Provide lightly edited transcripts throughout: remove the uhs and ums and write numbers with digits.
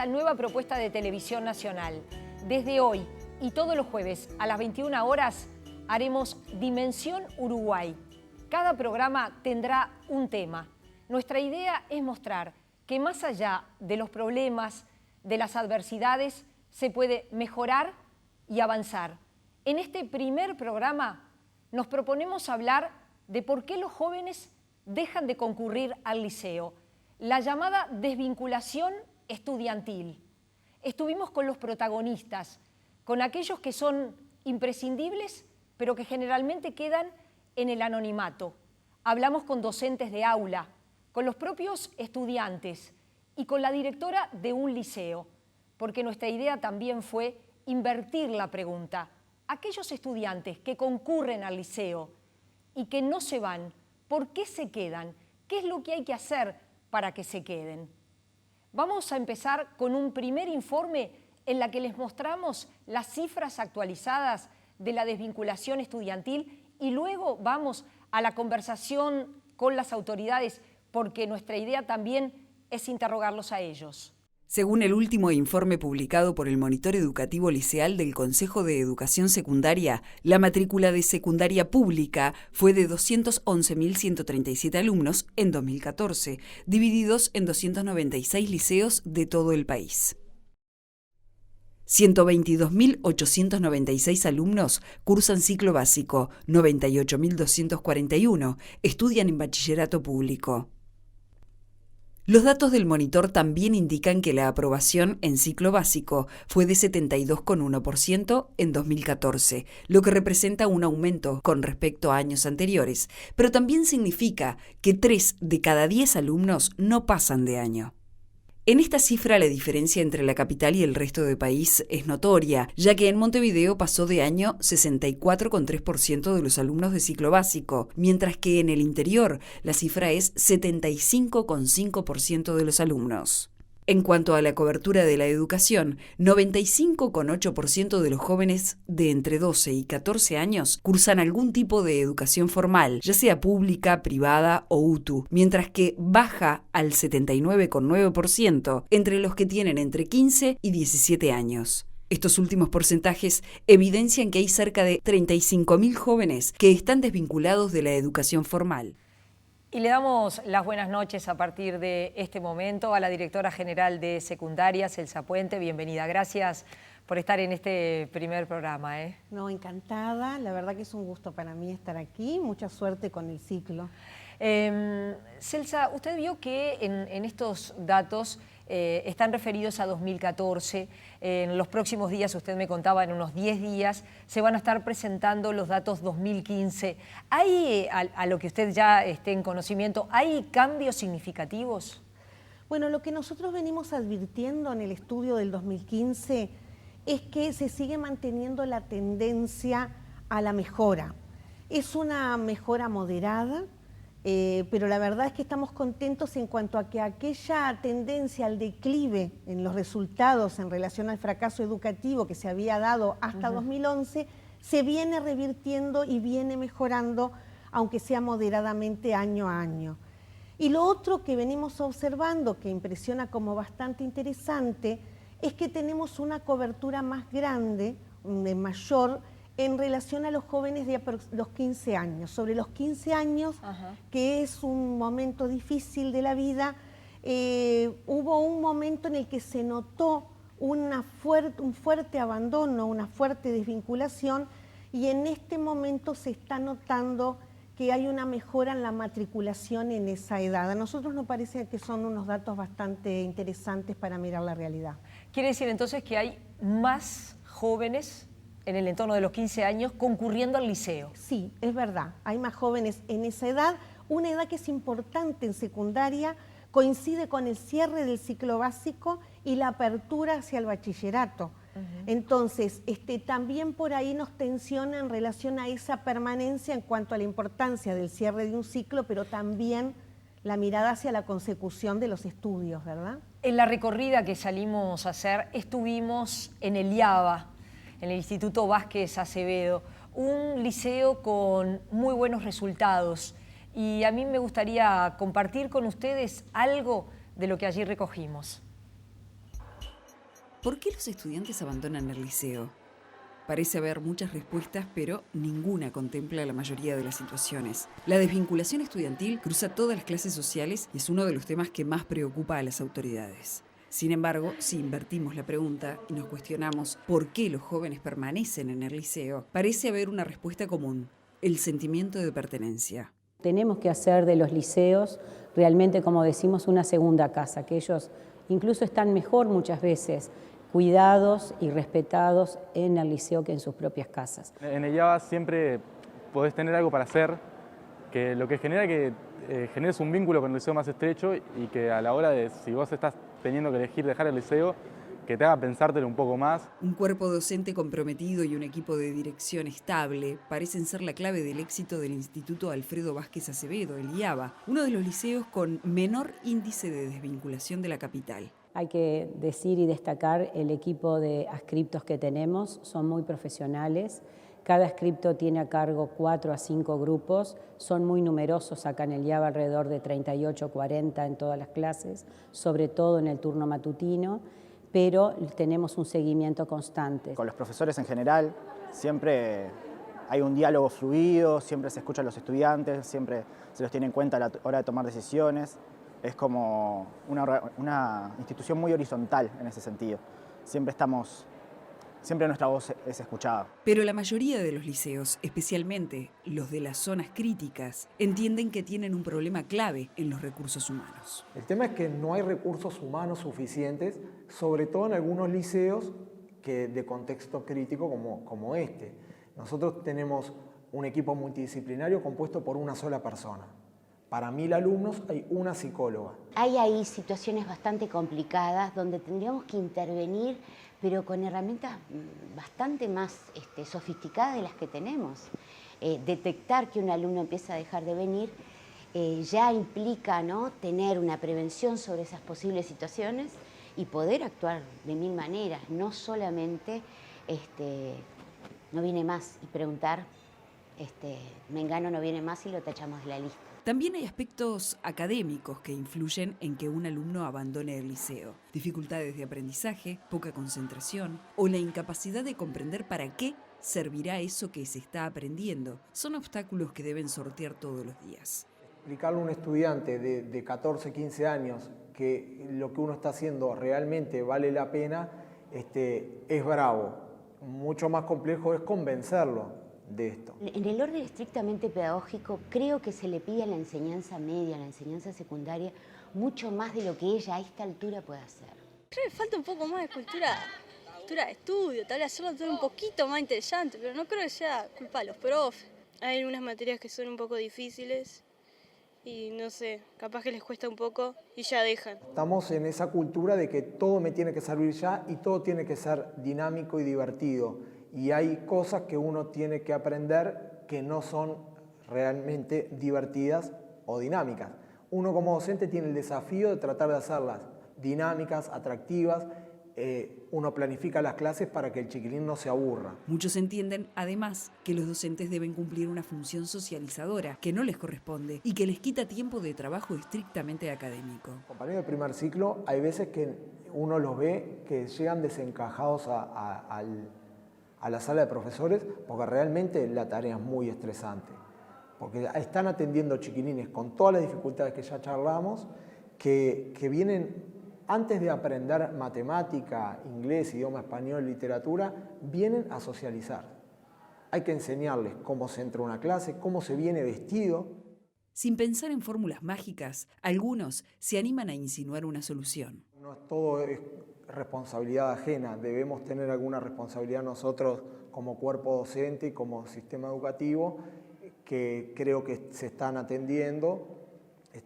nueva propuesta de Televisión Nacional. Desde hoy y todos los jueves a las 21 horas haremos Dimensión Uruguay. Cada programa tendrá un tema. Nuestra idea es mostrar que más allá de los problemas, de las adversidades, se puede mejorar y avanzar. En este primer programa nos proponemos hablar de por qué los jóvenes dejan de concurrir al liceo, la llamada desvinculación estudiantil. Estuvimos con los protagonistas, con aquellos que son imprescindibles, pero que generalmente quedan en el anonimato. Hablamos con docentes de aula, con los propios estudiantes y con la directora de un liceo, porque nuestra idea también fue invertir la pregunta. Aquellos estudiantes que concurren al liceo y que no se van, ¿por qué se quedan? ¿Qué es lo que hay que hacer para que se queden? Vamos a empezar con un primer informe en la que les mostramos las cifras actualizadas de la desvinculación estudiantil y luego vamos a la conversación con las autoridades, porque nuestra idea también es interrogarlos a ellos. Según el último informe publicado por el Monitor Educativo Liceal del Consejo de Educación Secundaria, la matrícula de secundaria pública fue de 211.137 alumnos en 2014, divididos en 296 liceos de todo el país. 122.896 alumnos cursan ciclo básico, 98.241 estudian en bachillerato público. Los datos del monitor también indican que la aprobación en ciclo básico fue de 72,1% en 2014, lo que representa un aumento con respecto a años anteriores, pero también significa que 3 de cada 10 alumnos no pasan de año. En esta cifra la diferencia entre la capital y el resto del país es notoria, ya que en Montevideo pasó de año 64,3% de los alumnos de ciclo básico, mientras que en el interior la cifra es 75,5% de los alumnos. En cuanto a la cobertura de la educación, 95,8% de los jóvenes de entre 12 y 14 años cursan algún tipo de educación formal, ya sea pública, privada o UTU, mientras que baja al 79,9% entre los que tienen entre 15 y 17 años. Estos últimos porcentajes evidencian que hay cerca de 35.000 jóvenes que están desvinculados de la educación formal. Y le damos las buenas noches a partir de este momento a la directora general de secundarias, Celsa Puente. Bienvenida, gracias por estar en este primer programa. No, encantada, la verdad que es un gusto para mí estar aquí, mucha suerte con el ciclo. Celsa, usted vio que en estos datos están referidos a 2014. En los próximos días, usted me contaba, en unos 10 días, se van a estar presentando los datos 2015. ¿Hay, a lo que usted ya esté en conocimiento, hay cambios significativos? Bueno, lo que nosotros venimos advirtiendo en el estudio del 2015 es que se sigue manteniendo la tendencia a la mejora. Es una mejora moderada, pero la verdad es que estamos contentos en cuanto a que aquella tendencia al declive en los resultados en relación al fracaso educativo que se había dado hasta 2011, se viene revirtiendo y viene mejorando, aunque sea moderadamente año a año. Y lo otro que venimos observando, que impresiona como bastante interesante, es que tenemos una cobertura más grande, mayor, en relación a los jóvenes de los 15 años. Sobre los 15 años, que es un momento difícil de la vida, hubo un momento en el que se notó un fuerte abandono, una fuerte desvinculación, y en este momento se está notando que hay una mejora en la matriculación en esa edad. A nosotros nos parece que son unos datos bastante interesantes para mirar la realidad. ¿Quiere decir entonces que hay más jóvenes en el entorno de los 15 años concurriendo al liceo? Sí, es verdad. Hay más jóvenes en esa edad. Una edad que es importante en secundaria, coincide con el cierre del ciclo básico y la apertura hacia el bachillerato. Entonces, también por ahí nos tensiona en relación a esa permanencia en cuanto a la importancia del cierre de un ciclo, pero también la mirada hacia la consecución de los estudios, ¿verdad? En la recorrida que salimos a hacer, estuvimos en el IABA, en el Instituto Vázquez Acevedo, un liceo con muy buenos resultados. Y a mí me gustaría compartir con ustedes algo de lo que allí recogimos. ¿Por qué los estudiantes abandonan el liceo? Parece haber muchas respuestas, pero ninguna contempla la mayoría de las situaciones. La desvinculación estudiantil cruza todas las clases sociales y es uno de los temas que más preocupa a las autoridades. Sin embargo, si invertimos la pregunta y nos cuestionamos por qué los jóvenes permanecen en el liceo, parece haber una respuesta común: el sentimiento de pertenencia. Tenemos que hacer de los liceos realmente, como decimos, una segunda casa, que ellos incluso están mejor muchas veces cuidados y respetados en el liceo que en sus propias casas. En el IABA siempre podés tener algo para hacer, que lo que genera que generes un vínculo con el liceo más estrecho y que a la hora de, si vos estás teniendo que elegir dejar el liceo, que te haga pensártelo un poco más. Un cuerpo docente comprometido y un equipo de dirección estable parecen ser la clave del éxito del Instituto Alfredo Vázquez Acevedo, el IABA, uno de los liceos con menor índice de desvinculación de la capital. Hay que decir y destacar el equipo de adscriptos que tenemos, son muy profesionales. Cada adscripto tiene a cargo 4 a 5 grupos, son muy numerosos acá en el IABA, alrededor de 38 o 40 en todas las clases, sobre todo en el turno matutino, pero tenemos un seguimiento constante. Con los profesores en general siempre hay un diálogo fluido, siempre se escuchan a los estudiantes, siempre se los tiene en cuenta a la hora de tomar decisiones. Es como una institución muy horizontal en ese sentido. Siempre nuestra voz es escuchada. Pero la mayoría de los liceos, especialmente los de las zonas críticas, entienden que tienen un problema clave en los recursos humanos. El tema es que no hay recursos humanos suficientes, sobre todo en algunos liceos de contexto crítico como este. Nosotros tenemos un equipo multidisciplinario compuesto por una sola persona. Para 1000 alumnos hay una psicóloga. Hay ahí situaciones bastante complicadas donde tendríamos que intervenir, pero con herramientas bastante más sofisticadas de las que tenemos. Detectar que un alumno empieza a dejar de venir ya implica, ¿no?, tener una prevención sobre esas posibles situaciones y poder actuar de 1000 maneras, no solamente no viene más y preguntar mengano no viene más y lo tachamos de la lista. También hay aspectos académicos que influyen en que un alumno abandone el liceo. Dificultades de aprendizaje, poca concentración o la incapacidad de comprender para qué servirá eso que se está aprendiendo. Son obstáculos que deben sortear todos los días. Explicarle a un estudiante de 14, 15 años que lo que uno está haciendo realmente vale la pena, es bravo. Mucho más complejo es convencerlo de esto. En el orden estrictamente pedagógico, creo que se le pide a la enseñanza media, a la enseñanza secundaria, mucho más de lo que ella a esta altura puede hacer. Creo que falta un poco más de cultura de estudio, tal vez hacerlo todo un poquito más interesante, pero no creo que sea culpa de los profes. Hay algunas materias que son un poco difíciles y no sé, capaz que les cuesta un poco y ya dejan. Estamos en esa cultura de que todo me tiene que servir ya y todo tiene que ser dinámico y divertido. Y hay cosas que uno tiene que aprender que no son realmente divertidas o dinámicas. Uno como docente tiene el desafío de tratar de hacerlas dinámicas, atractivas. Uno planifica las clases para que el chiquilín no se aburra. Muchos entienden, además, que los docentes deben cumplir una función socializadora que no les corresponde y que les quita tiempo de trabajo estrictamente académico. Compañeros de primer ciclo, hay veces que uno los ve que llegan desencajados a la sala de profesores porque realmente la tarea es muy estresante. Porque están atendiendo chiquilines con todas las dificultades que ya charlamos, que vienen, antes de aprender matemática, inglés, idioma español, literatura, vienen a socializar. Hay que enseñarles cómo se entra a una clase, cómo se viene vestido. Sin pensar en fórmulas mágicas, algunos se animan a insinuar una solución. No todo es responsabilidad ajena, debemos tener alguna responsabilidad nosotros como cuerpo docente y como sistema educativo, que creo que se están atendiendo.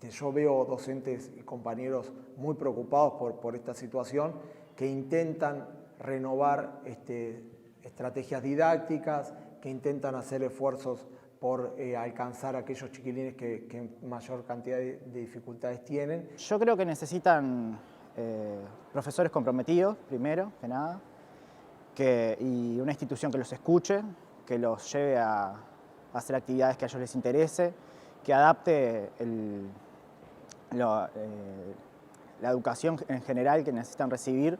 Yo veo docentes y compañeros muy preocupados por esta situación, que intentan renovar estrategias didácticas, que intentan hacer esfuerzos por alcanzar a aquellos chiquilines que mayor cantidad de dificultades tienen. Yo creo que necesitan profesores comprometidos, primero que nada, y una institución que los escuche, que los lleve a hacer actividades que a ellos les interese, que adapte la educación en general que necesitan recibir,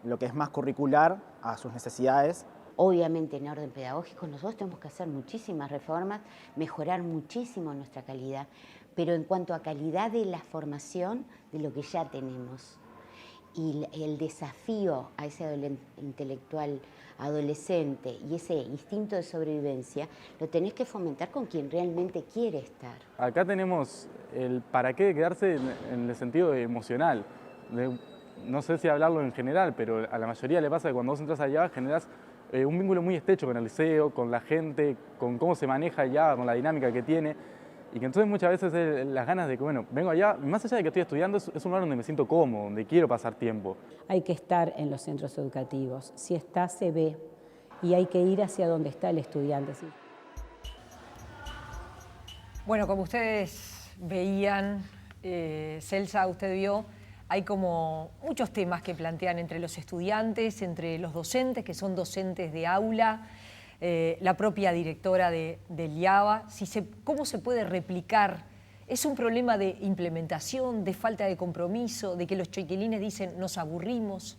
lo que es más curricular a sus necesidades. Obviamente en orden pedagógico nosotros tenemos que hacer muchísimas reformas, mejorar muchísimo nuestra calidad, pero en cuanto a calidad de la formación de lo que ya tenemos. Y el desafío a ese intelectual adolescente y ese instinto de sobrevivencia lo tenés que fomentar con quien realmente quiere estar. Acá tenemos el para qué de quedarse en el sentido emocional. No sé si hablarlo en general, pero a la mayoría le pasa que cuando vos entras allá generás un vínculo muy estrecho con el liceo, con la gente, con cómo se maneja allá, con la dinámica que tiene. Y que entonces muchas veces es las ganas de que, bueno, vengo allá, más allá de que estoy estudiando, es un lugar donde me siento cómodo, donde quiero pasar tiempo. Hay que estar en los centros educativos. Si está, se ve. Y hay que ir hacia donde está el estudiante. ¿Sí? Bueno, como ustedes veían, Celsa, usted vio, hay como muchos temas que plantean entre los estudiantes, entre los docentes, que son docentes de aula, la propia directora del IABA, cómo se puede replicar. ¿Es un problema de implementación, de falta de compromiso, de que los chiquilines dicen nos aburrimos?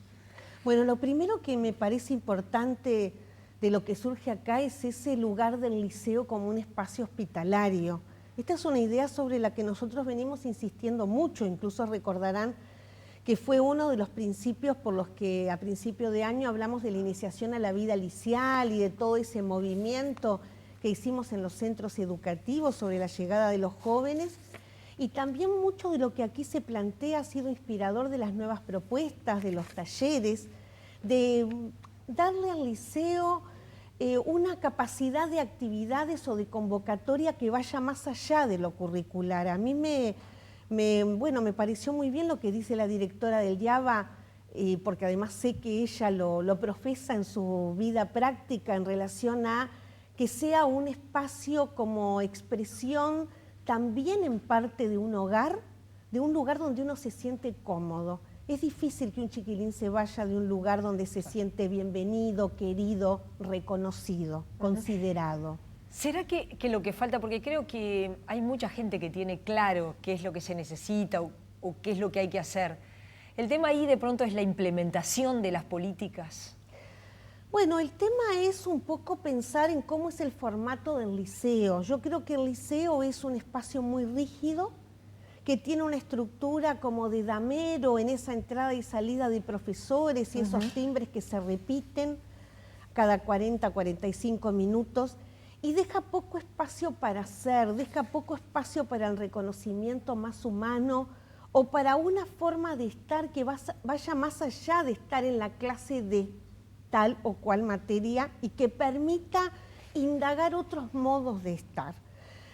Bueno, lo primero que me parece importante de lo que surge acá es ese lugar del liceo como un espacio hospitalario. Esta es una idea sobre la que nosotros venimos insistiendo mucho, incluso recordarán que fue uno de los principios por los que a principio de año hablamos de la iniciación a la vida liceal y de todo ese movimiento que hicimos en los centros educativos sobre la llegada de los jóvenes. Y también mucho de lo que aquí se plantea ha sido inspirador de las nuevas propuestas, de los talleres, de darle al liceo una capacidad de actividades o de convocatoria que vaya más allá de lo curricular. A mí me pareció muy bien lo que dice la directora del IABA, porque además sé que ella lo profesa en su vida práctica en relación a que sea un espacio como expresión también en parte de un hogar, de un lugar donde uno se siente cómodo. Es difícil que un chiquilín se vaya de un lugar donde se siente bienvenido, querido, reconocido, considerado. ¿Será que lo que falta, porque creo que hay mucha gente que tiene claro qué es lo que se necesita o qué es lo que hay que hacer? El tema ahí de pronto es la implementación de las políticas. Bueno, el tema es un poco pensar en cómo es el formato del liceo. Yo creo que el liceo es un espacio muy rígido, que tiene una estructura como de damero en esa entrada y salida de profesores y esos timbres que se repiten cada 40, 45 minutos. Y deja poco espacio para hacer, deja poco espacio para el reconocimiento más humano o para una forma de estar que vaya más allá de estar en la clase de tal o cual materia y que permita indagar otros modos de estar.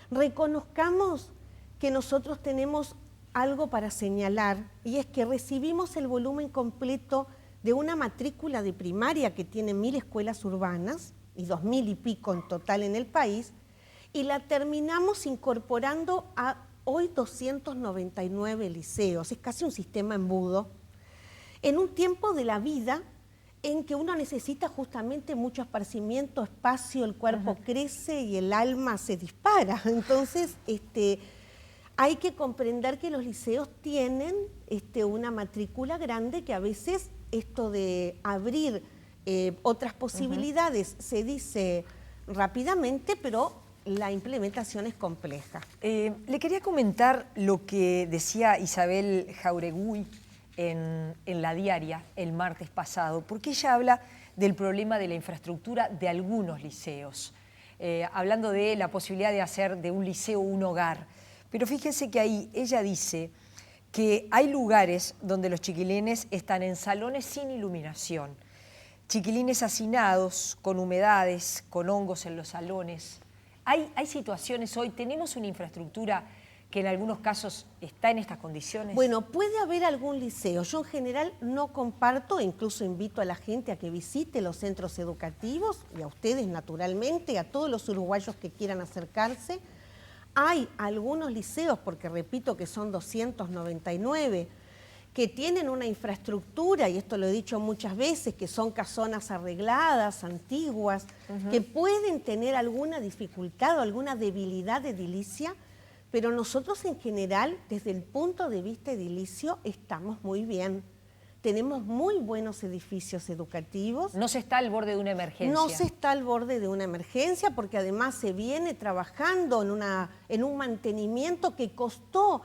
Reconozcamos que nosotros tenemos algo para señalar y es que recibimos el volumen completo de una matrícula de primaria que tiene 1000 escuelas urbanas y 2000 y pico en total en el país, y la terminamos incorporando a hoy 299 liceos. Es casi un sistema embudo, en un tiempo de la vida en que uno necesita justamente mucho esparcimiento, espacio, el cuerpo crece y el alma se dispara. Entonces, hay que comprender que los liceos tienen una matrícula grande, que a veces esto de abrir otras posibilidades se dice rápidamente, pero la implementación es compleja. Le quería comentar lo que decía Isabel Jauregui en La Diaria el martes pasado, porque ella habla del problema de la infraestructura de algunos liceos, hablando de la posibilidad de hacer de un liceo un hogar. Pero fíjense que ahí ella dice que hay lugares donde los chiquilines están en salones sin iluminación, chiquilines hacinados, con humedades, con hongos en los salones. Hay situaciones hoy, tenemos una infraestructura que en algunos casos está en estas condiciones. Bueno, puede haber algún liceo. Yo en general no comparto, incluso invito a la gente a que visite los centros educativos, y a ustedes naturalmente, a todos los uruguayos que quieran acercarse. Hay algunos liceos, porque repito que son 299, que tienen una infraestructura, y esto lo he dicho muchas veces, que son casonas arregladas, antiguas, que pueden tener alguna dificultad o alguna debilidad de edilicia, pero nosotros en general, desde el punto de vista edilicio, estamos muy bien. tenemos muy buenos edificios educativos. No se está al borde de una emergencia. No se está al borde de una emergencia porque además se viene trabajando en un mantenimiento que costó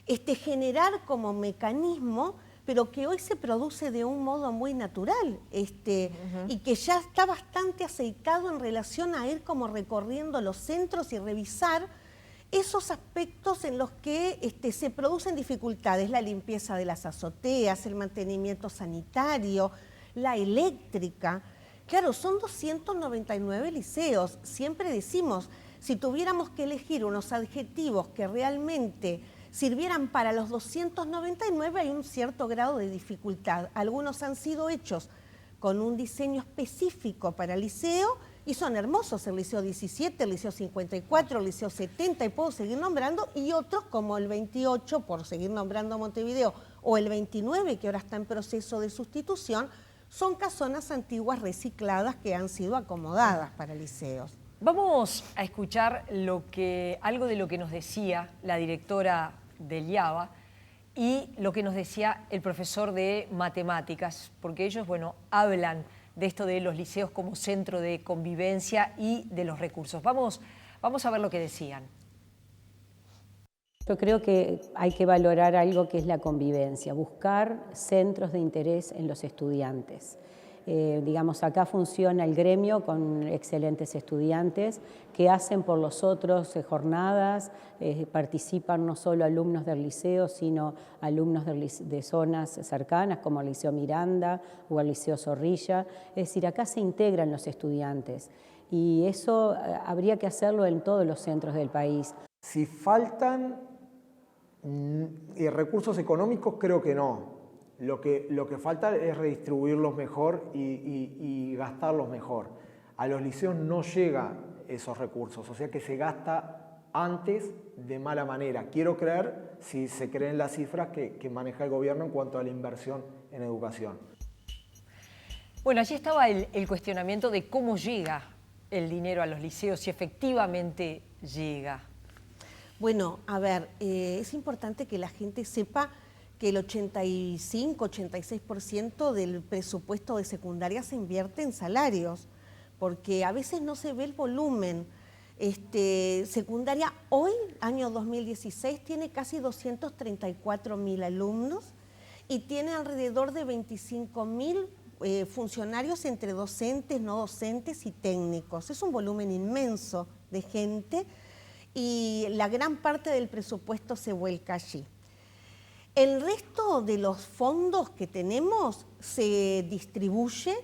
generar como mecanismo, pero que hoy se produce de un modo muy natural y que ya está bastante aceitado en relación a ir como recorriendo los centros y revisar esos aspectos en los que se producen dificultades, la limpieza de las azoteas, el mantenimiento sanitario, la eléctrica. Claro, son 299 liceos. Siempre decimos, si tuviéramos que elegir unos adjetivos que realmente sirvieran para los 299, hay un cierto grado de dificultad. Algunos han sido hechos con un diseño específico para el liceo y son hermosos, el Liceo 17, el Liceo 54, el Liceo 70, y puedo seguir nombrando, y otros como el 28, por seguir nombrando Montevideo, o el 29, que ahora está en proceso de sustitución, son casonas antiguas recicladas que han sido acomodadas para liceos. Vamos a escuchar algo de lo que nos decía la directora del IABA y lo que nos decía el profesor de matemáticas, porque ellos, bueno, hablan de esto de los liceos como centro de convivencia y de los recursos. Vamos a ver lo que decían. Yo creo que hay que valorar algo que es la convivencia, buscar centros de interés en los estudiantes. Digamos, acá funciona el gremio con excelentes estudiantes que hacen por los otros jornadas, participan no solo alumnos del liceo, sino alumnos de zonas cercanas como el Liceo Miranda o el Liceo Zorrilla. Es decir, acá se integran los estudiantes y eso habría que hacerlo en todos los centros del país. Si faltan recursos económicos, creo que no. Lo que falta es redistribuirlos mejor y gastarlos mejor. A los liceos no llegan esos recursos, o sea que se gasta antes de mala manera. Quiero creer, si se creen las cifras que maneja el gobierno en cuanto a la inversión en educación. Bueno, allí estaba el cuestionamiento de cómo llega el dinero a los liceos, si efectivamente llega. Bueno, a ver, es importante que la gente sepa que el 85-86% del presupuesto de secundaria se invierte en salarios, porque a veces no se ve el volumen. Secundaria hoy, año 2016, tiene casi 234.000 alumnos y tiene alrededor de 25.000 funcionarios entre docentes, no docentes y técnicos. Es un volumen inmenso de gente y la gran parte del presupuesto se vuelca allí. El resto de los fondos que tenemos se distribuye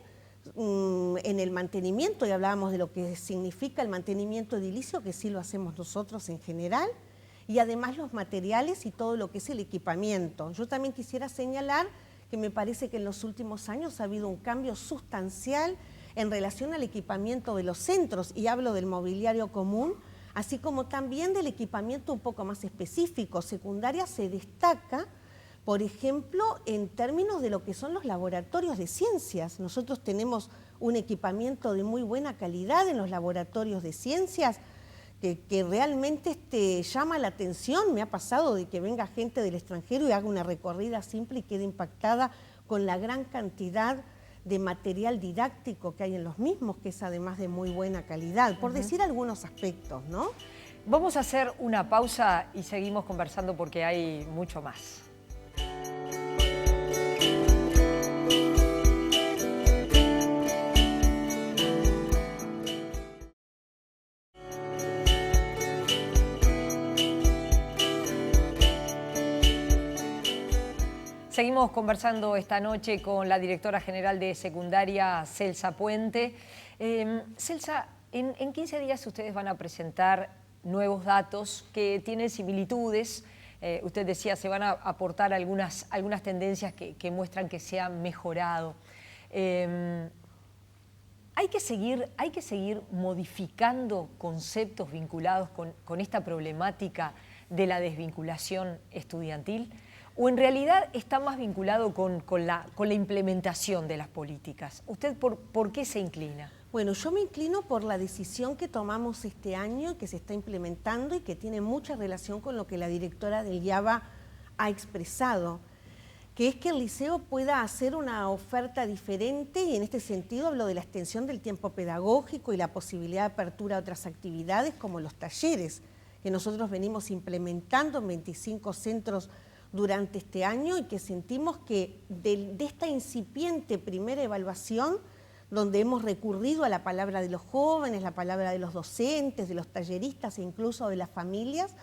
en el mantenimiento, y hablábamos de lo que significa el mantenimiento edilicio, que sí lo hacemos nosotros en general, y además los materiales y todo lo que es el equipamiento. Yo también quisiera señalar que me parece que en los últimos años ha habido un cambio sustancial en relación al equipamiento de los centros, y hablo del mobiliario común, así como también del equipamiento un poco más específico. Secundaria se destaca, por ejemplo, en términos de lo que son los laboratorios de ciencias. Nosotros tenemos un equipamiento de muy buena calidad en los laboratorios de ciencias que realmente llama la atención. Me ha pasado de que venga gente del extranjero y haga una recorrida simple y quede impactada con la gran cantidad de material didáctico que hay en los mismos, que es además de muy buena calidad, por decir algunos aspectos, ¿no? Vamos a hacer una pausa y seguimos conversando porque hay mucho más. Seguimos conversando esta noche con la directora general de secundaria, Celsa Puente. Celsa, en 15 días ustedes van a presentar nuevos datos que tienen similitudes. Usted decía, se van a aportar algunas tendencias que muestran que se ha mejorado. ¿Hay que seguir modificando conceptos vinculados con esta problemática de la desvinculación estudiantil? ¿O en realidad está más vinculado con la implementación de las políticas? ¿Usted por qué se inclina? Bueno, yo me inclino por la decisión que tomamos este año, que se está implementando y que tiene mucha relación con lo que la directora del IABA ha expresado. que es que el liceo pueda hacer una oferta diferente, y en este sentido hablo de la extensión del tiempo pedagógico y la posibilidad de apertura a otras actividades como los talleres, que nosotros venimos implementando en 25 centros durante este año y que sentimos que de esta incipiente primera evaluación, donde hemos recurrido a la palabra de los jóvenes, la palabra de los docentes, de los talleristas e incluso de las familias,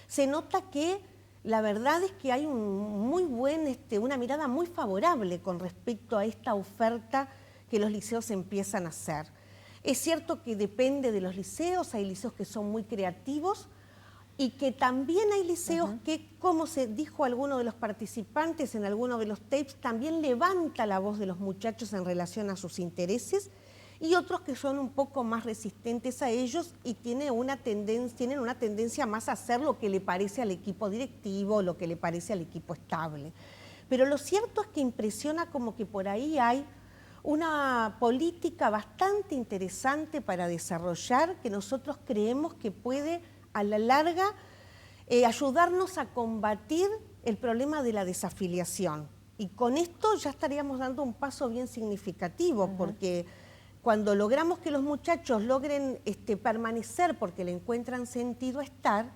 se nota que la verdad es que hay una mirada muy favorable con respecto a esta oferta que los liceos empiezan a hacer. Es cierto que depende de los liceos, hay liceos que son muy creativos y que también hay liceos que, como se dijo alguno de los participantes en alguno de los tapes, también levanta la voz de los muchachos en relación a sus intereses, y otros que son un poco más resistentes a ellos y tienen una tendencia más a hacer lo que le parece al equipo directivo, lo que le parece al equipo estable. Pero lo cierto es que impresiona como que por ahí hay una política bastante interesante para desarrollar, que nosotros creemos que puede a la larga ayudarnos a combatir el problema de la desafiliación. Y con esto ya estaríamos dando un paso bien significativo, porque cuando logramos que los muchachos logren permanecer porque le encuentran sentido a estar,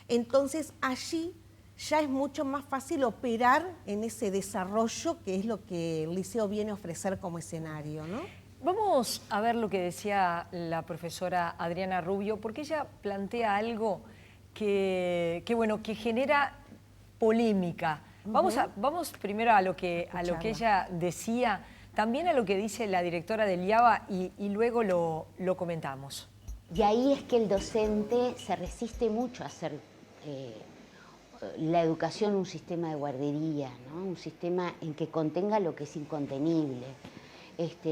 entonces allí ya es mucho más fácil operar en ese desarrollo que es lo que el liceo viene a ofrecer como escenario, ¿no? Vamos a ver lo que decía la profesora Adriana Rubio, porque ella plantea algo que genera polémica. Vamos primero a lo que ella decía, también a lo que dice la directora del IABA y luego lo comentamos. Y ahí es que el docente se resiste mucho a hacer la educación un sistema de guardería, ¿no? Un sistema en que contenga lo que es incontenible.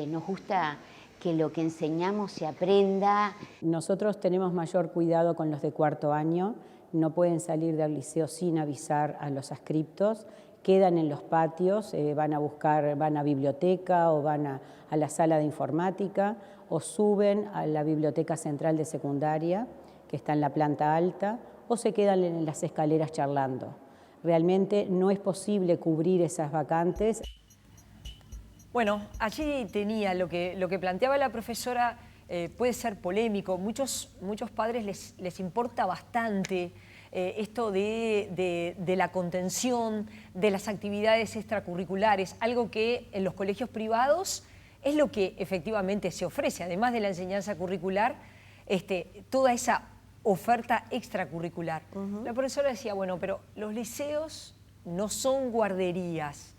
Nos gusta que lo que enseñamos se aprenda. Nosotros tenemos mayor cuidado con los de cuarto año, no pueden salir del liceo sin avisar a los adscriptos, quedan en los patios, van a biblioteca o van a la sala de informática o suben a la biblioteca central de secundaria, que está en la planta alta, o se quedan en las escaleras charlando. Realmente no es posible cubrir esas vacantes. Bueno, allí tenía lo que planteaba la profesora, puede ser polémico. Muchos padres les importa bastante esto de la contención, de las actividades extracurriculares, algo que en los colegios privados es lo que efectivamente se ofrece, además de la enseñanza curricular, toda esa oferta extracurricular. La profesora decía, bueno, pero los liceos no son guarderías.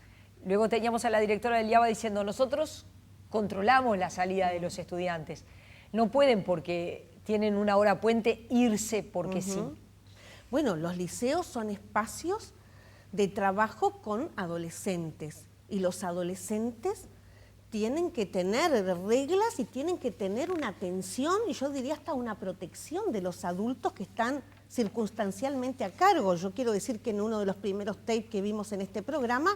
Luego teníamos a la directora del IABA diciendo, nosotros controlamos la salida de los estudiantes. No pueden, porque tienen una hora puente, irse porque sí. Bueno, los liceos son espacios de trabajo con adolescentes, y los adolescentes tienen que tener reglas y tienen que tener una atención, y yo diría hasta una protección de los adultos que están circunstancialmente a cargo. Yo quiero decir que en uno de los primeros tapes que vimos en este programa,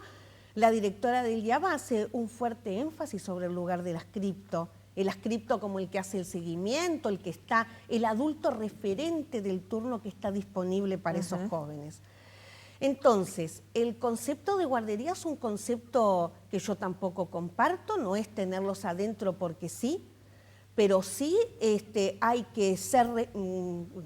la directora del IABA hace un fuerte énfasis sobre el lugar del adscripto. El adscripto como el que hace el seguimiento, el adulto referente del turno que está disponible para esos jóvenes. Entonces, el concepto de guardería es un concepto que yo tampoco comparto, no es tenerlos adentro porque sí, pero sí hay que ser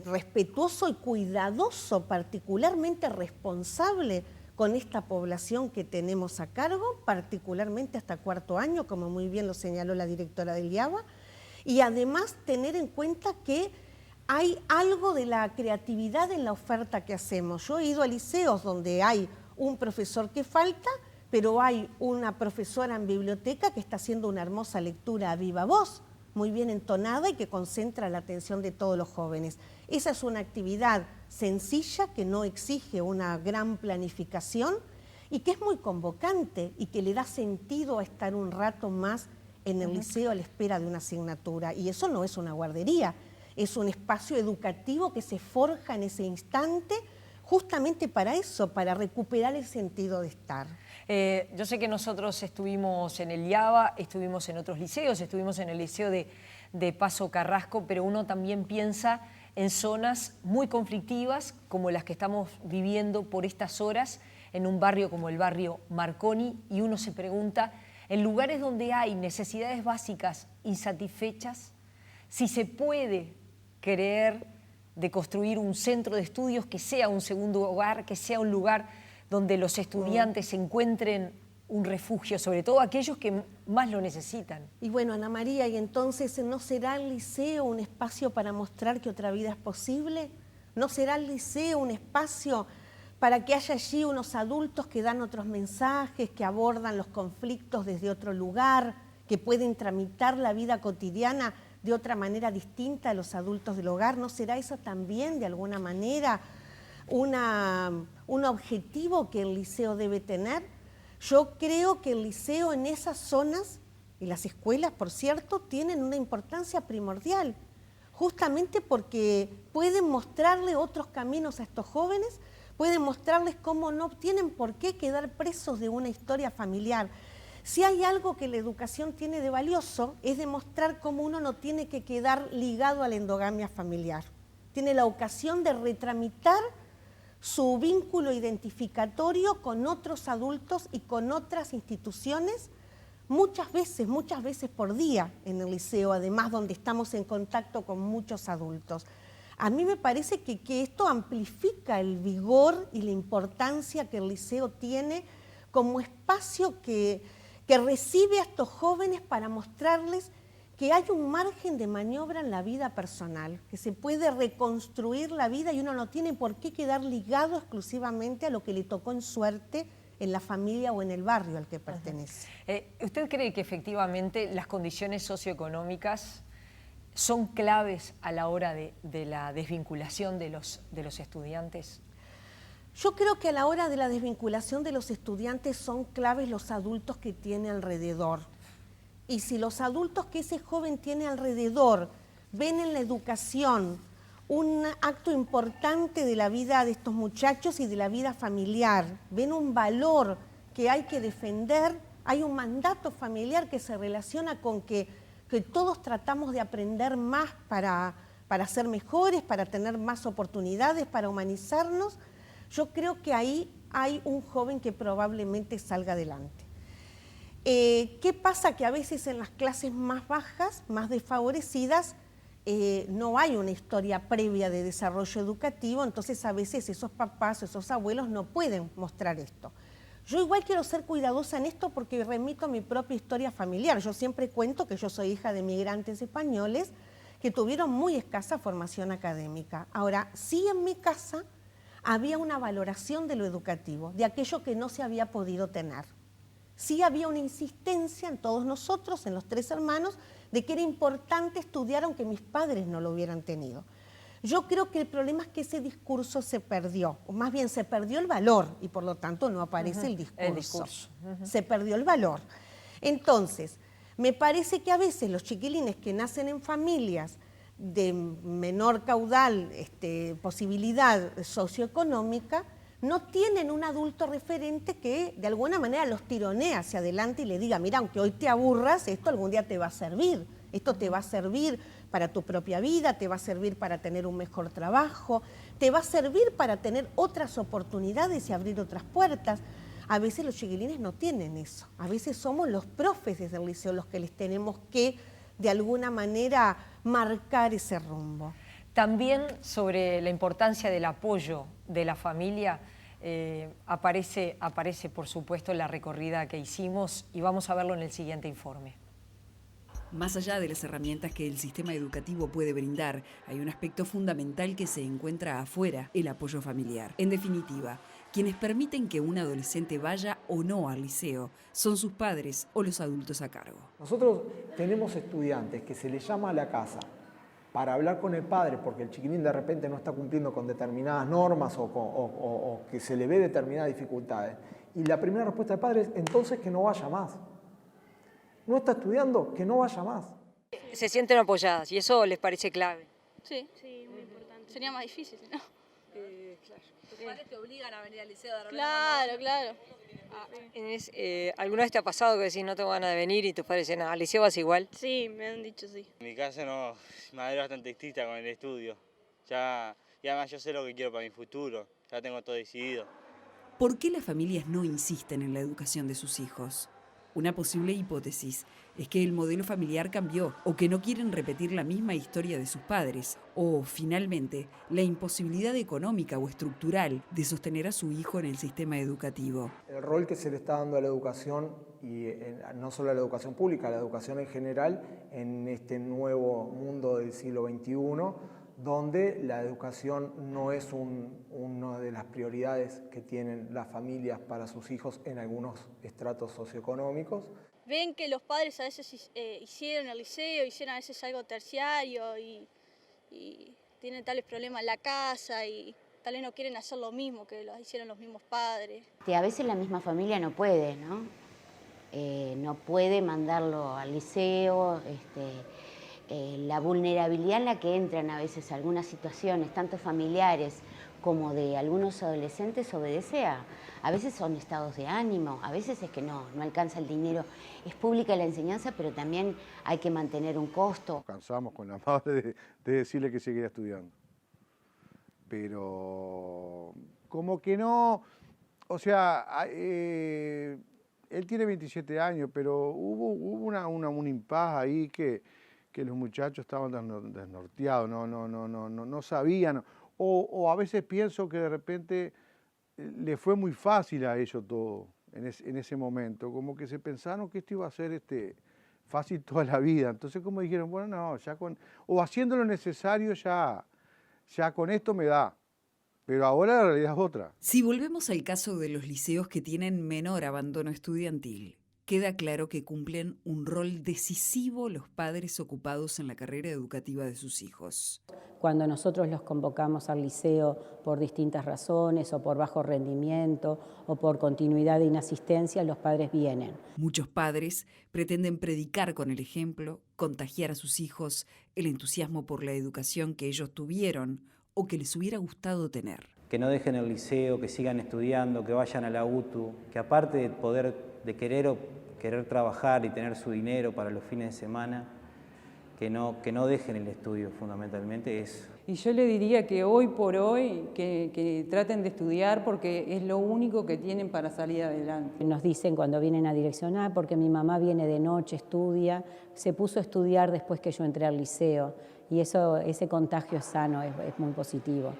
respetuoso y cuidadoso, particularmente responsable con esta población que tenemos a cargo, particularmente hasta cuarto año, como muy bien lo señaló la directora del IABA, y además tener en cuenta que hay algo de la creatividad en la oferta que hacemos. Yo he ido a liceos donde hay un profesor que falta, pero hay una profesora en biblioteca que está haciendo una hermosa lectura a viva voz, muy bien entonada y que concentra la atención de todos los jóvenes. Esa es una actividad sencilla que no exige una gran planificación y que es muy convocante y que le da sentido a estar un rato más en el liceo a la espera de una asignatura. Y eso no es una guardería, es un espacio educativo que se forja en ese instante justamente para eso, para recuperar el sentido de estar. Yo sé que nosotros estuvimos en el IABA, estuvimos en otros liceos, estuvimos en el liceo de Paso Carrasco, pero uno también piensa en zonas muy conflictivas como las que estamos viviendo por estas horas, en un barrio como el barrio Marconi, y uno se pregunta, en lugares donde hay necesidades básicas insatisfechas, si se puede creer de construir un centro de estudios que sea un segundo hogar, que sea un lugar donde los estudiantes encuentren un refugio, sobre todo aquellos que más lo necesitan. Y bueno, Ana María, ¿y entonces no será el liceo un espacio para mostrar que otra vida es posible? ¿No será el liceo un espacio para que haya allí unos adultos que dan otros mensajes, que abordan los conflictos desde otro lugar, que pueden tramitar la vida cotidiana de otra manera distinta a los adultos del hogar? ¿No será eso también, de alguna manera, un objetivo que el liceo debe tener? Yo creo que el liceo en esas zonas, y las escuelas, por cierto, tienen una importancia primordial, justamente porque pueden mostrarle otros caminos a estos jóvenes, pueden mostrarles cómo no tienen por qué quedar presos de una historia familiar. Si hay algo que la educación tiene de valioso, es demostrar cómo uno no tiene que quedar ligado a la endogamia familiar. Tiene la ocasión de retramitar su vínculo identificatorio con otros adultos y con otras instituciones, muchas veces por día en el liceo, además donde estamos en contacto con muchos adultos. A mí me parece que esto amplifica el vigor y la importancia que el liceo tiene como espacio que recibe a estos jóvenes para mostrarles que hay un margen de maniobra en la vida personal, que se puede reconstruir la vida y uno no tiene por qué quedar ligado exclusivamente a lo que le tocó en suerte en la familia o en el barrio al que pertenece. ¿Usted cree que efectivamente las condiciones socioeconómicas son claves a la hora de la desvinculación de los estudiantes? Yo creo que a la hora de la desvinculación de los estudiantes son claves los adultos que tiene alrededor. Y si los adultos que ese joven tiene alrededor ven en la educación un acto importante de la vida de estos muchachos y de la vida familiar, ven un valor que hay que defender, hay un mandato familiar que se relaciona con que todos tratamos de aprender más para ser mejores, para tener más oportunidades, para humanizarnos, yo creo que ahí hay un joven que probablemente salga adelante. ¿Qué pasa? Que a veces en las clases más bajas, más desfavorecidas, no hay una historia previa de desarrollo educativo, entonces a veces esos papás, esos abuelos no pueden mostrar esto. Yo igual quiero ser cuidadosa en esto porque remito a mi propia historia familiar. Yo siempre cuento que yo soy hija de migrantes españoles que tuvieron muy escasa formación académica. Ahora, sí en mi casa había una valoración de lo educativo, de aquello que no se había podido tener. Sí había una insistencia en todos nosotros, en los 3 hermanos, de que era importante estudiar aunque mis padres no lo hubieran tenido. Yo creo que el problema es que ese discurso se perdió, o más bien se perdió el valor y por lo tanto no aparece el discurso. Se perdió el valor. Entonces, me parece que a veces los chiquilines que nacen en familias de menor caudal, posibilidad socioeconómica, no tienen un adulto referente que de alguna manera los tironee hacia adelante y le diga, mira, aunque hoy te aburras, esto algún día te va a servir, esto te va a servir para tu propia vida, te va a servir para tener un mejor trabajo, te va a servir para tener otras oportunidades y abrir otras puertas. A veces los chiquilines no tienen eso, a veces somos los profes desde el liceo los que les tenemos que de alguna manera marcar ese rumbo. También sobre la importancia del apoyo de la familia aparece por supuesto la recorrida que hicimos y vamos a verlo en el siguiente informe. Más allá de las herramientas que el sistema educativo puede brindar, hay un aspecto fundamental que se encuentra afuera, el apoyo familiar. En definitiva, quienes permiten que un adolescente vaya o no al liceo son sus padres o los adultos a cargo. Nosotros tenemos estudiantes que se les llama a la casa para hablar con el padre porque el chiquilín de repente no está cumpliendo con determinadas normas o que se le ve determinadas dificultades. Y la primera respuesta del padre es entonces que no vaya más. No está estudiando, que no vaya más. Se sienten apoyadas y eso les parece clave. Sí, muy importante. Sería más difícil, ¿no? Claro. Tus padres te obligan a venir al liceo de repente. Claro. ¿Alguna vez te ha pasado que decís no tengo ganas de venir y tus padres dicen al liceo vas igual? Sí, me han dicho sí. En mi casa no, mi madre es bastante estricta con el estudio. Y además yo sé lo que quiero para mi futuro, ya tengo todo decidido. ¿Por qué las familias no insisten en la educación de sus hijos? Una posible hipótesis es que el modelo familiar cambió o que no quieren repetir la misma historia de sus padres o, finalmente, la imposibilidad económica o estructural de sostener a su hijo en el sistema educativo. El rol que se le está dando a la educación, y no solo a la educación pública, a la educación en general, en este nuevo mundo del siglo XXI, donde la educación no es una de las prioridades que tienen las familias para sus hijos en algunos estratos socioeconómicos. Ven que los padres a veces hicieron el liceo, hicieron a veces algo terciario y tienen tales problemas en la casa y tal vez no quieren hacer lo mismo que lo hicieron los mismos padres. A veces la misma familia no puede, ¿no? No puede mandarlo al liceo, la vulnerabilidad en la que entran a veces algunas situaciones, tanto familiares como de algunos adolescentes, obedece a veces son estados de ánimo, a veces es que no alcanza el dinero. Es pública la enseñanza, pero también hay que mantener un costo. Cansamos con la madre de decirle que seguía estudiando. Pero como que no, o sea, él tiene 27 años, pero hubo un impas ahí que los muchachos estaban desnorteados, no sabían, o a veces pienso que de repente le fue muy fácil a ellos todo en ese momento, como que se pensaron que esto iba a ser fácil toda la vida, entonces como dijeron, bueno, no, o haciendo lo necesario ya con esto me da. Pero ahora la realidad es otra. Si volvemos al caso de los liceos que tienen menor abandono estudiantil, queda claro que cumplen un rol decisivo los padres ocupados en la carrera educativa de sus hijos. Cuando nosotros los convocamos al liceo por distintas razones, o por bajo rendimiento, o por continuidad de inasistencia, los padres vienen. Muchos padres pretenden predicar con el ejemplo, contagiar a sus hijos el entusiasmo por la educación que ellos tuvieron o que les hubiera gustado tener. Que no dejen el liceo, que sigan estudiando, que vayan a la UTU, que aparte de querer trabajar y tener su dinero para los fines de semana, que no dejen el estudio fundamentalmente eso. Y yo le diría que hoy por hoy que traten de estudiar porque es lo único que tienen para salir adelante. Nos dicen cuando vienen a direccionar, porque mi mamá viene de noche, estudia, se puso a estudiar después que yo entré al liceo y ese contagio es sano, es muy positivo.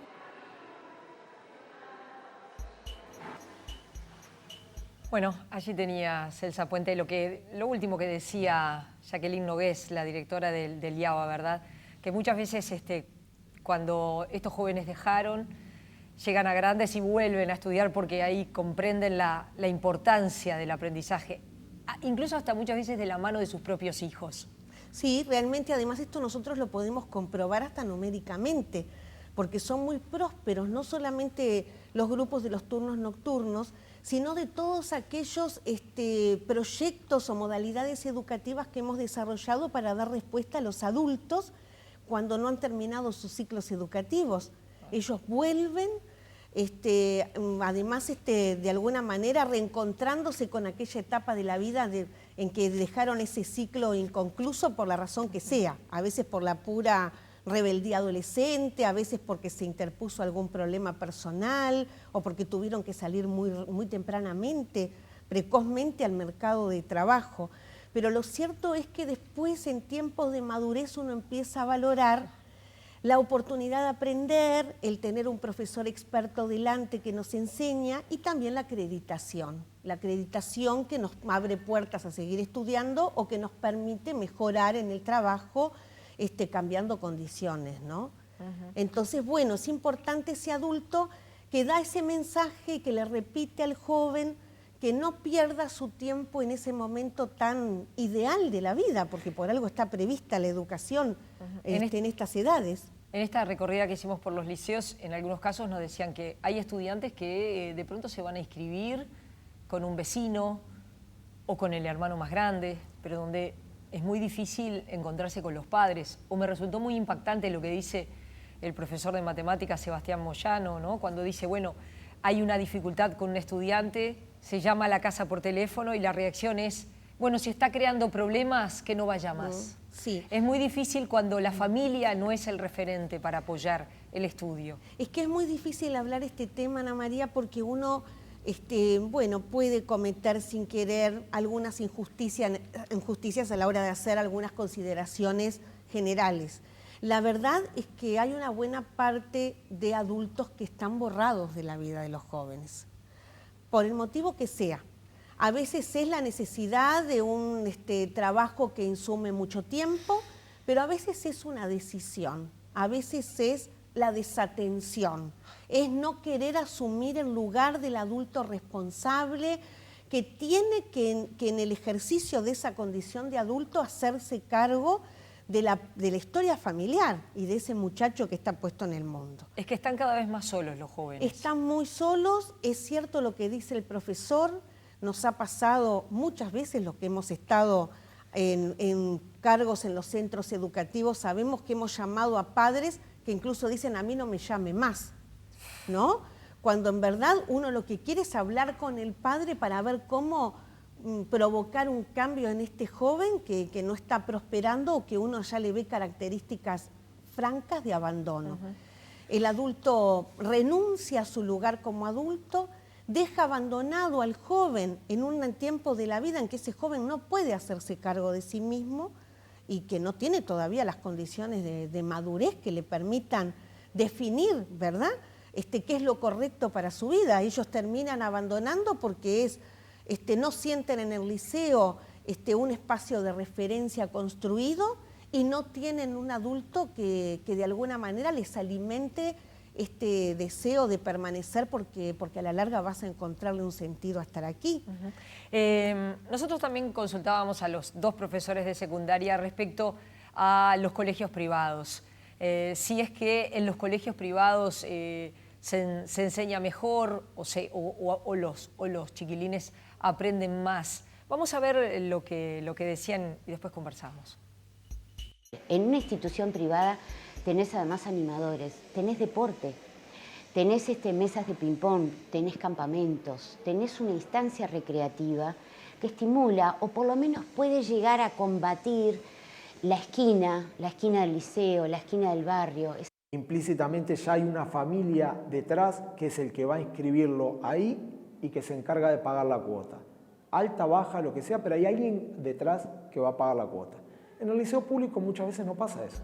Bueno, allí tenía Celsa Puente lo último que decía Jacqueline Nogués, la directora del IABA, ¿verdad? Que muchas veces cuando estos jóvenes dejaron, llegan a grandes y vuelven a estudiar porque ahí comprenden la importancia del aprendizaje, incluso hasta muchas veces de la mano de sus propios hijos. Sí, realmente además esto nosotros lo podemos comprobar hasta numéricamente, porque son muy prósperos, no solamente los grupos de los turnos nocturnos, sino de todos aquellos proyectos o modalidades educativas que hemos desarrollado para dar respuesta a los adultos cuando no han terminado sus ciclos educativos. Ellos vuelven, además de alguna manera reencontrándose con aquella etapa de la vida en que dejaron ese ciclo inconcluso por la razón que sea, a veces por la pura rebeldía adolescente, a veces porque se interpuso algún problema personal o porque tuvieron que salir muy tempranamente, precozmente al mercado de trabajo. Pero lo cierto es que después, en tiempos de madurez, uno empieza a valorar la oportunidad de aprender, el tener un profesor experto delante que nos enseña y también la acreditación que nos abre puertas a seguir estudiando o que nos permite mejorar en el trabajo cambiando condiciones, ¿no? Entonces, bueno, es importante ese adulto que da ese mensaje, que le repite al joven que no pierda su tiempo en ese momento tan ideal de la vida, porque por algo está prevista la educación en estas edades. En esta recorrida que hicimos por los liceos, en algunos casos nos decían que hay estudiantes que de pronto se van a inscribir con un vecino o con el hermano más grande, pero donde es muy difícil encontrarse con los padres. O me resultó muy impactante lo que dice el profesor de matemáticas Sebastián Moyano, ¿no? Cuando dice, bueno, hay una dificultad con un estudiante, se llama a la casa por teléfono y la reacción es, bueno, si está creando problemas, que no vaya más. Sí. Es muy difícil cuando la familia no es el referente para apoyar el estudio. Es que es muy difícil hablar este tema, Ana María, porque uno bueno, puede cometer sin querer algunas injusticias a la hora de hacer algunas consideraciones generales. La verdad es que hay una buena parte de adultos que están borrados de la vida de los jóvenes, por el motivo que sea. A veces es la necesidad de un trabajo que insume mucho tiempo, pero a veces es una decisión, a veces es la desatención, es no querer asumir el lugar del adulto responsable que tiene que en el ejercicio de esa condición de adulto hacerse cargo de la historia familiar y de ese muchacho que está puesto en el mundo. Es que están cada vez más solos los jóvenes. Están muy solos, es cierto lo que dice el profesor, nos ha pasado muchas veces los que hemos estado en cargos en los centros educativos, sabemos que hemos llamado a padres que incluso dicen a mí no me llame más, ¿no? Cuando en verdad uno lo que quiere es hablar con el padre para ver cómo provocar un cambio en este joven que no está prosperando o que uno ya le ve características francas de abandono. El adulto renuncia a su lugar como adulto, deja abandonado al joven en un tiempo de la vida en que ese joven no puede hacerse cargo de sí mismo y que no tiene todavía las condiciones de madurez que le permitan definir, ¿verdad?, qué es lo correcto para su vida. Ellos terminan abandonando porque no sienten en el liceo un espacio de referencia construido y no tienen un adulto que de alguna manera les alimente este deseo de permanecer porque a la larga vas a encontrarle un sentido a estar aquí. Nosotros también consultábamos a los dos profesores de secundaria respecto a los colegios privados. Si es que en los colegios privados se enseña mejor o los chiquilines aprenden más. Vamos a ver lo que decían y después conversamos. En una institución privada tenés además animadores, tenés deporte, tenés mesas de ping-pong, tenés campamentos, tenés una instancia recreativa que estimula o por lo menos puede llegar a combatir la esquina del liceo, la esquina del barrio. Implícitamente ya hay una familia detrás que es el que va a inscribirlo ahí y que se encarga de pagar la cuota. Alta, baja, lo que sea, pero hay alguien detrás que va a pagar la cuota. En el liceo público muchas veces no pasa eso.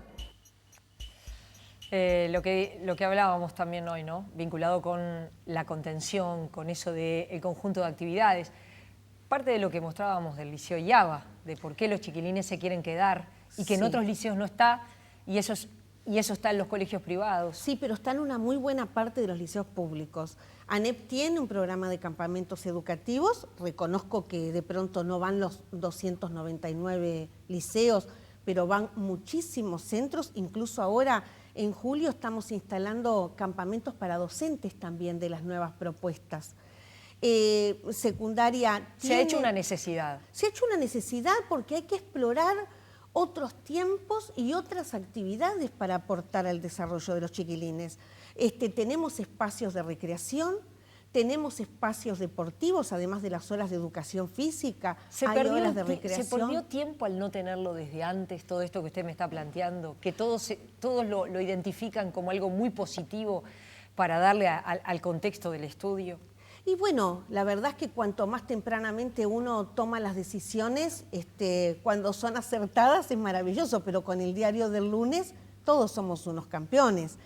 Lo que hablábamos también hoy, ¿no? Vinculado con la contención, con eso del conjunto de actividades. Parte de lo que mostrábamos del Liceo IABA, de por qué los chiquilines se quieren quedar y que en otros liceos no está, y eso está en los colegios privados. Sí, pero está en una muy buena parte de los liceos públicos. ANEP tiene un programa de campamentos educativos, reconozco que de pronto no van los 299 liceos, pero van muchísimos centros, incluso ahora en julio estamos instalando campamentos para docentes también de las nuevas propuestas. Secundaria... Se ha hecho una necesidad. Se ha hecho una necesidad porque hay que explorar otros tiempos y otras actividades para aportar al desarrollo de los chiquilines. Tenemos espacios de recreación, tenemos espacios deportivos, además de las horas de educación física, hay horas de recreación. ¿Se perdió tiempo al no tenerlo desde antes, todo esto que usted me está planteando? Que todos lo identifican como algo muy positivo para darle al contexto del estudio. Y bueno, la verdad es que cuanto más tempranamente uno toma las decisiones, cuando son acertadas es maravilloso, pero con el diario del lunes todos somos unos campeones.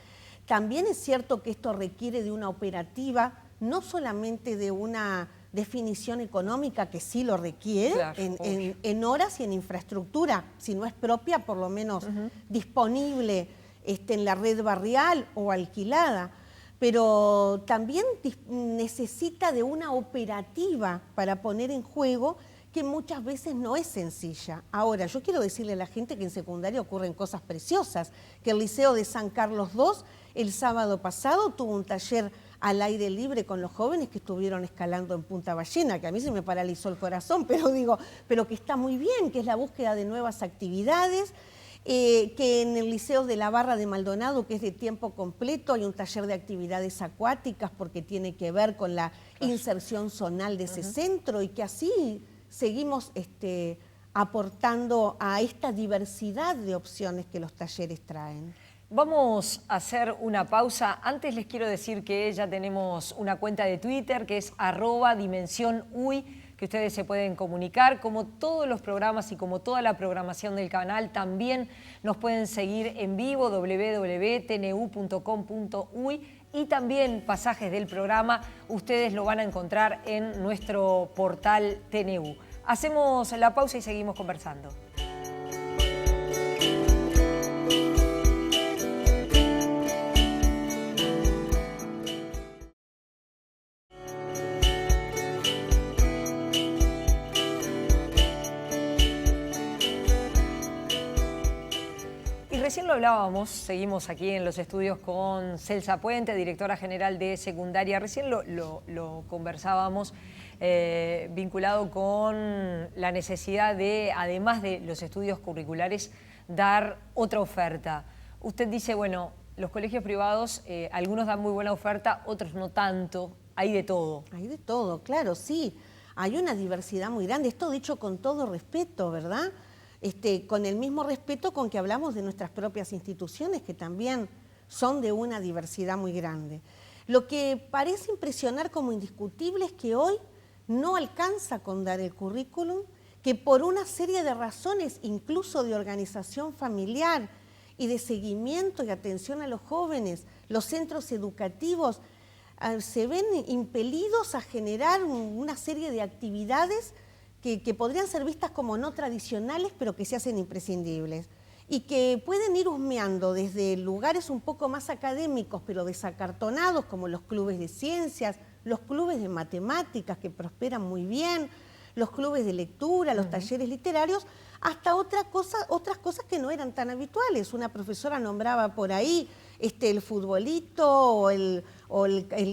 También es cierto que esto requiere de una operativa, no solamente de una definición económica, que sí lo requiere, claro, en horas y en infraestructura, si no es propia, por lo menos disponible en la red barrial o alquilada, pero también necesita de una operativa para poner en juego que muchas veces no es sencilla. Ahora, yo quiero decirle a la gente que en secundaria ocurren cosas preciosas, que el Liceo de San Carlos II el sábado pasado tuvo un taller al aire libre con los jóvenes que estuvieron escalando en Punta Ballena, que a mí se me paralizó el corazón, pero que está muy bien, que es la búsqueda de nuevas actividades, que en el Liceo de la Barra de Maldonado, que es de tiempo completo, hay un taller de actividades acuáticas porque tiene que ver con la inserción zonal de ese centro y que así seguimos aportando a esta diversidad de opciones que los talleres traen. Vamos a hacer una pausa. Antes les quiero decir que ya tenemos una cuenta de Twitter que es @dimensionui, que ustedes se pueden comunicar. Como todos los programas y como toda la programación del canal, también nos pueden seguir en vivo, www.tnu.com.uy, y también pasajes del programa ustedes lo van a encontrar en nuestro portal TNU. Hacemos la pausa y seguimos conversando. Recién lo hablábamos, seguimos aquí en los estudios con Celsa Puente, directora general de secundaria. Recién lo conversábamos vinculado con la necesidad de, además de los estudios curriculares, dar otra oferta. Usted dice, bueno, los colegios privados, algunos dan muy buena oferta, otros no tanto, hay de todo. Hay de todo, claro, sí. Hay una diversidad muy grande, esto dicho con todo respeto, ¿verdad? Con el mismo respeto con que hablamos de nuestras propias instituciones, que también son de una diversidad muy grande. Lo que parece impresionar como indiscutible es que hoy no alcanza con dar el currículum, que por una serie de razones, incluso de organización familiar y de seguimiento y atención a los jóvenes, los centros educativos se ven impelidos a generar una serie de actividades que podrían ser vistas como no tradicionales, pero que se hacen imprescindibles, y que pueden ir husmeando desde lugares un poco más académicos, pero desacartonados, como los clubes de ciencias, los clubes de matemáticas, que prosperan muy bien, los clubes de lectura, los talleres literarios, hasta otras cosas que no eran tan habituales. Una profesora nombraba por ahí el futbolito o el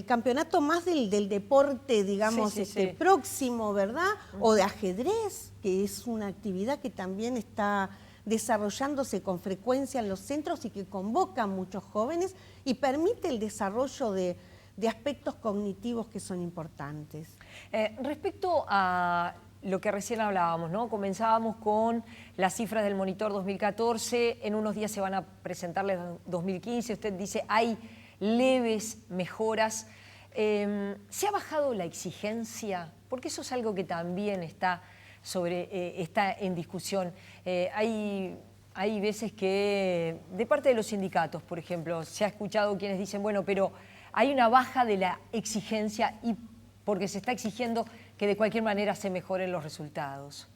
campeonato más del deporte, digamos, próximo, ¿verdad? O de ajedrez, que es una actividad que también está desarrollándose con frecuencia en los centros y que convoca a muchos jóvenes y permite el desarrollo de aspectos cognitivos que son importantes. Respecto a lo que recién hablábamos, ¿no? Comenzábamos con las cifras del Monitor 2014, en unos días se van a presentar las 2015, usted dice hay leves mejoras. ¿Se ha bajado la exigencia? Porque eso es algo que también está en discusión. Hay veces que, de parte de los sindicatos, por ejemplo, se ha escuchado quienes dicen, bueno, pero hay una baja de la exigencia y porque se está exigiendo que de cualquier manera se mejoren los resultados.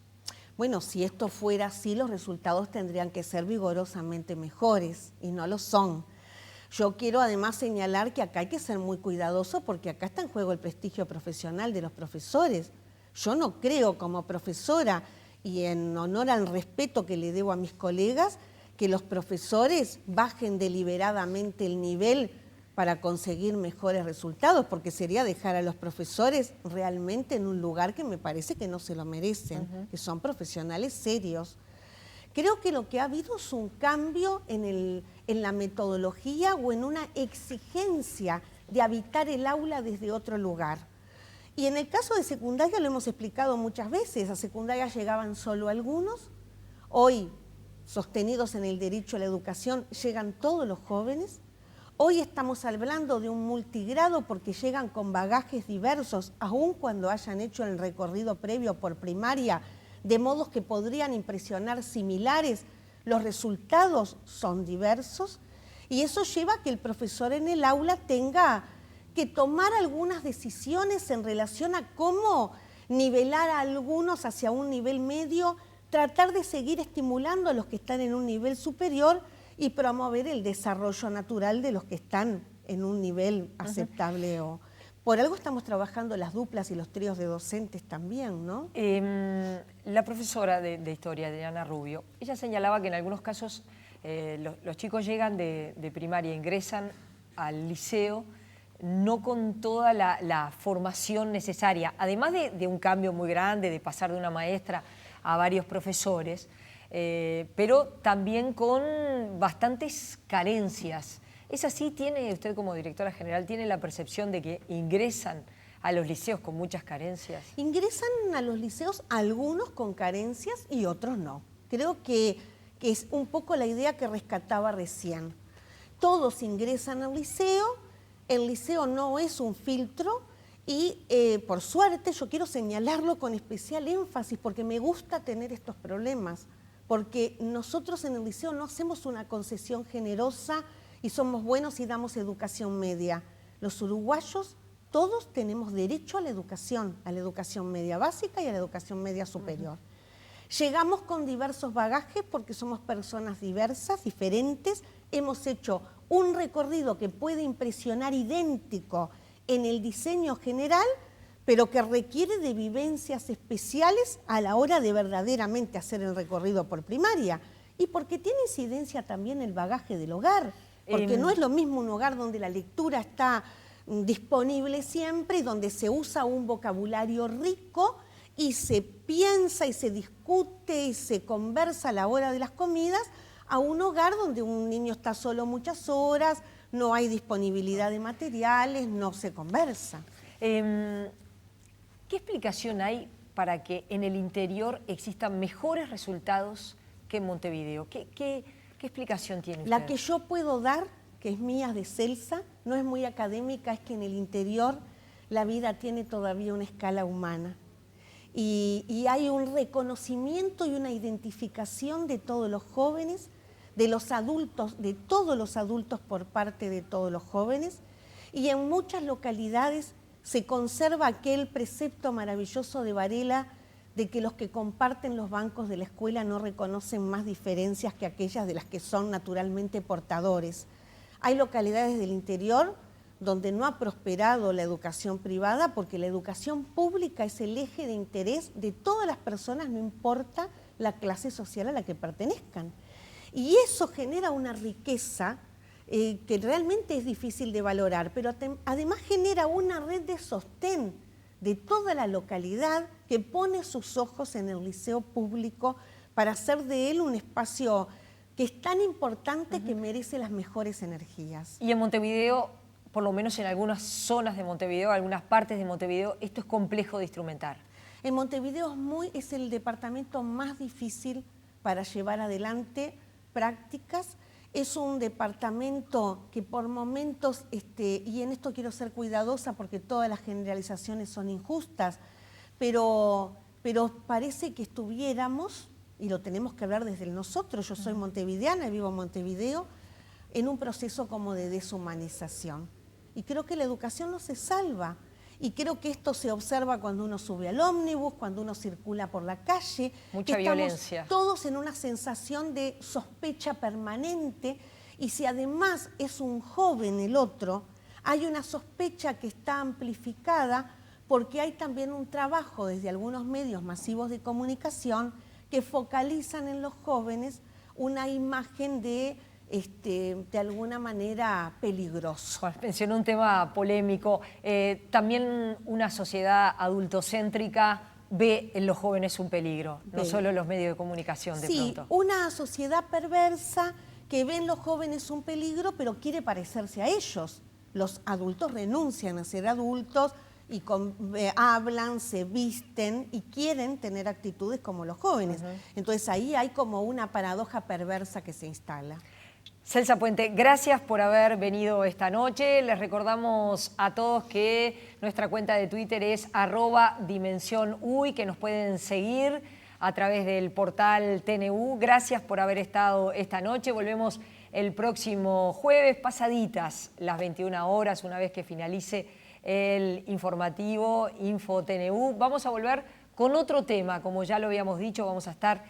Bueno, si esto fuera así, los resultados tendrían que ser vigorosamente mejores y no lo son. Yo quiero además señalar que acá hay que ser muy cuidadoso porque acá está en juego el prestigio profesional de los profesores. Yo no creo como profesora, y en honor al respeto que le debo a mis colegas, que los profesores bajen deliberadamente el nivel para conseguir mejores resultados, porque sería dejar a los profesores realmente en un lugar que me parece que no se lo merecen, que son profesionales serios. Creo que lo que ha habido es un cambio en la metodología o en una exigencia de habitar el aula desde otro lugar. Y en el caso de secundaria lo hemos explicado muchas veces, a secundaria llegaban solo algunos, hoy, sostenidos en el derecho a la educación, llegan todos los jóvenes. Hoy estamos hablando de un multigrado porque llegan con bagajes diversos, aun cuando hayan hecho el recorrido previo por primaria, de modos que podrían impresionar similares. Los resultados son diversos y eso lleva a que el profesor en el aula tenga que tomar algunas decisiones en relación a cómo nivelar a algunos hacia un nivel medio, tratar de seguir estimulando a los que están en un nivel superior y promover el desarrollo natural de los que están en un nivel aceptable. Por algo estamos trabajando las duplas y los tríos de docentes también, ¿no? La profesora de Historia, Diana Rubio, ella señalaba que en algunos casos los chicos llegan de primaria, ingresan al liceo, no con toda la formación necesaria, además de un cambio muy grande, de pasar de una maestra a varios profesores, pero también con bastantes carencias. ¿Es así? ¿Tiene usted como directora general, tiene la percepción de que ingresan a los liceos con muchas carencias? Ingresan a los liceos algunos con carencias y otros no. Creo que es un poco la idea que rescataba recién. todos ingresan al liceo, el liceo no es un filtro y por suerte yo quiero señalarlo con especial énfasis porque me gusta tener estos problemas, porque nosotros en el liceo no hacemos una concesión generosa y somos buenos y damos educación media. Los uruguayos todos tenemos derecho a la educación media básica y a la educación media superior. Llegamos con diversos bagajes porque somos personas diversas, diferentes. Hemos hecho un recorrido que puede impresionar idéntico en el diseño general, pero que requiere de vivencias especiales a la hora de verdaderamente hacer el recorrido por primaria. Y porque tiene incidencia también el bagaje del hogar, porque no es lo mismo un hogar donde la lectura está disponible siempre y donde se usa un vocabulario rico y se piensa y se discute y se conversa a la hora de las comidas, a un hogar donde un niño está solo muchas horas, no hay disponibilidad de materiales, no se conversa. ¿Qué explicación hay para que en el interior existan mejores resultados que en Montevideo? ¿Qué explicación tiene usted? La que yo puedo dar, que es mía de Celsa, no es muy académica, es que en el interior la vida tiene todavía una escala humana. Y hay un reconocimiento y una identificación de todos los jóvenes, de los adultos, de todos los adultos por parte de todos los jóvenes. Y en muchas localidades se conserva aquel precepto maravilloso de Varela de que los que comparten los bancos de la escuela no reconocen más diferencias que aquellas de las que son naturalmente portadores. Hay localidades del interior donde no ha prosperado la educación privada porque la educación pública es el eje de interés de todas las personas, no importa la clase social a la que pertenezcan. Y eso genera una riqueza que realmente es difícil de valorar, pero además genera una red de sostén de toda la localidad que pone sus ojos en el liceo público para hacer de él un espacio que es tan importante que merece las mejores energías. Y en Montevideo, por lo menos en algunas zonas de Montevideo, algunas partes de Montevideo, esto es complejo de instrumentar. En Montevideo es el departamento más difícil para llevar adelante prácticas. Es un departamento que por momentos, y en esto quiero ser cuidadosa porque todas las generalizaciones son injustas, pero parece que estuviéramos, y lo tenemos que hablar desde nosotros, yo soy montevideana y vivo en Montevideo, en un proceso como de deshumanización. Y creo que la educación no se salva. Y creo que esto se observa cuando uno sube al ómnibus, cuando uno circula por la calle. Mucha violencia. Todos en una sensación de sospecha permanente. Y si además es un joven el otro, hay una sospecha que está amplificada porque hay también un trabajo desde algunos medios masivos de comunicación que focalizan en los jóvenes una imagen de alguna manera peligroso. Bueno, mencionó un tema polémico. También una sociedad adultocéntrica ve en los jóvenes un peligro, no solo los medios de comunicación de pronto. Sí, una sociedad perversa que ve en los jóvenes un peligro, pero quiere parecerse a ellos. Los adultos renuncian a ser adultos y hablan, se visten y quieren tener actitudes como los jóvenes. Entonces ahí hay como una paradoja perversa que se instala. Celsa Puente, gracias por haber venido esta noche. Les recordamos a todos que nuestra cuenta de Twitter es @dimensionUy, que nos pueden seguir a través del portal TNU. Gracias por haber estado esta noche. Volvemos el próximo jueves, pasaditas las 21 horas, una vez que finalice el informativo Info TNU. Vamos a volver con otro tema, como ya lo habíamos dicho, vamos a estar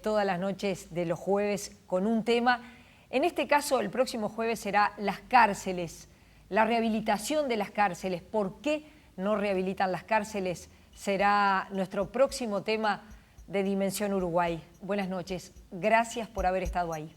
todas las noches de los jueves con un tema. En este caso, el próximo jueves será las cárceles, la rehabilitación de las cárceles. ¿Por qué no rehabilitan las cárceles? Será nuestro próximo tema de Dimensión Uruguay. Buenas noches. Gracias por haber estado ahí.